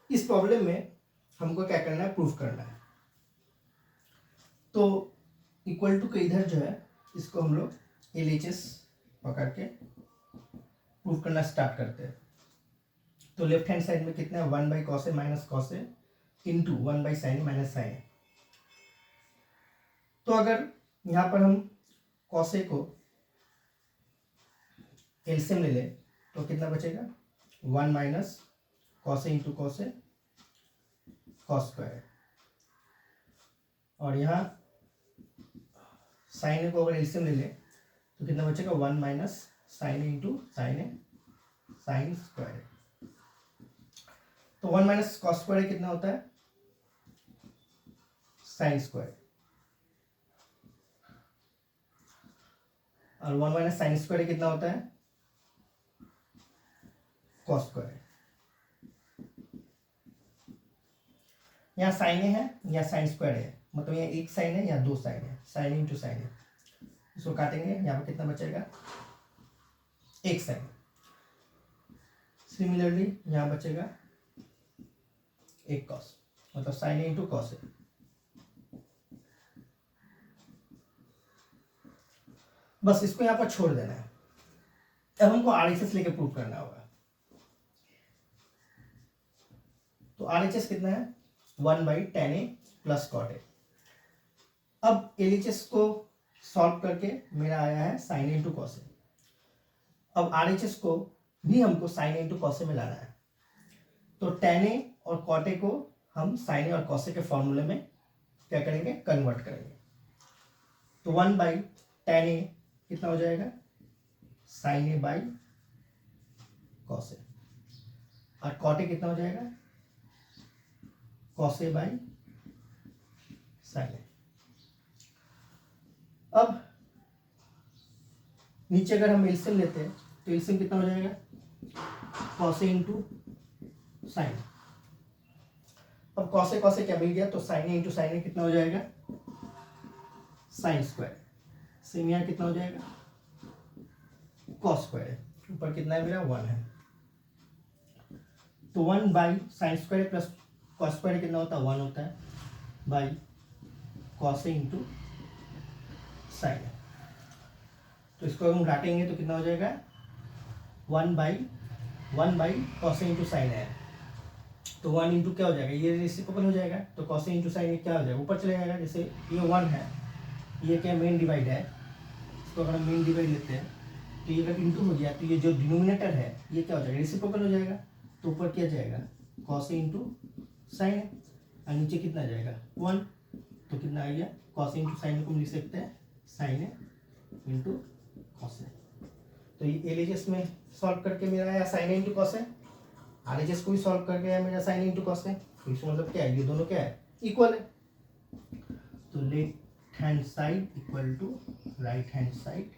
इस प्रॉब्लम में हमको क्या करना है, प्रूफ करना है। तो इक्वल टू के इधर जो है इसको हम लोग LHS पकड़ के प्रूफ करना स्टार्ट करते हैं। तो लेफ्ट हैंड साइड में कितना है, 1 by cos A minus cos A into 1 by sine A minus sine A. तो अगर यहाँ पर हम कॉस ए को एलसीएम ले ले तो कितना बचेगा, 1 minus cos A into cos A cos square. और यहाँ साइन ए को अगर एलसीएम ले ले तो कितना बचेगा, 1 minus sine A into sine A sine square. तो 1 माइनस कॉस स्क्वायर कितना होता है, साइन स्क्वायर। और 1 माइनस साइन स्क्वायर कितना होता है, कॉस स्क्वायर। यहाँ साइन ए है या साइन स्क्वायर है, मतलब यहाँ एक साइन है या दो साइन है, साइन इंटू साइन है। इसको काटेंगे, यहाँ पर कितना बचेगा, एक साइन। सिमिलरली यहाँ बचेगा एक कॉस, मतलब साइन ए इंटू कॉस ए। बस इसको यहाँ पर छोड़ देना है। अब हमको RHS लेके प्रूव करना होगा। तो RHS कितना है, 1 by ten A plus cot A. अब LHS को सॉल्व करके मेरा आया है sine A into cos A. अब RHS को भी हमको sine A into cos A में लाना है। तो टेन ए और कॉट ए को हम साइन ए और कॉस ए के फॉर्मूले में क्या करेंगे, कन्वर्ट करेंगे। तो 1 बाई टेन ए कितना हो जाएगा, साइन ए बाई कॉस ए। और कॉट ए कितना हो जाएगा, कॉस ए बाई साइन ए। अब नीचे अगर हम एलसीएम लेते हैं तो एलसीएम कितना हो जाएगा, कॉस ए इंटू साइन। अब कॉस ए क्या मिल गया, तो साइन ए इंटू साइन ए कितना हो जाएगा, साइन स्क्वायर। सेम यहाँ कितना हो जाएगा, कॉस स्क्वायर। ऊपर कितना है मेरा, 1 है। तो 1 by sine square plus cos square कितना होता है, 1 होता है, by cos A into sine A. तो इसको हम घटाएंगे तो कितना हो जाएगा, 1 by cos A into sine A. तो 1 इंटू क्या हो जाएगा, ये रेसिप्रोकल हो जाएगा। तो कॉस ए इंटू साइन ए क्या हो जाएगा, ऊपर चले जाएगा। जैसे ये 1 है, ये क्या मेन डिवाइड है, इसको अगर हम मेन डिवाइड लेते हैं तो ये अगर इंटू हो गया तो ये जो डिनोमिनेटर है ये क्या हो जाएगा, रेसिप्रोकल हो जाएगा। तो ऊपर क्या जाएगा, कॉस ए इंटू साइन ए। और नीचे कितना जाएगा, 1। तो कितना आ गया, कॉस ए इंटू साइन ए को हम लिख सकते हैं साइन ए इंटू कॉस ए। तो ये LHS में सॉल्व करके मेरा आया sign A into cos A. RHS को भी सॉल्व करके आया मेरा साइन ए इंटू कॉस ए। तो इसका मतलब क्या है, ये दोनों क्या है, इक्वल है। तो left hand side equal to right hand side.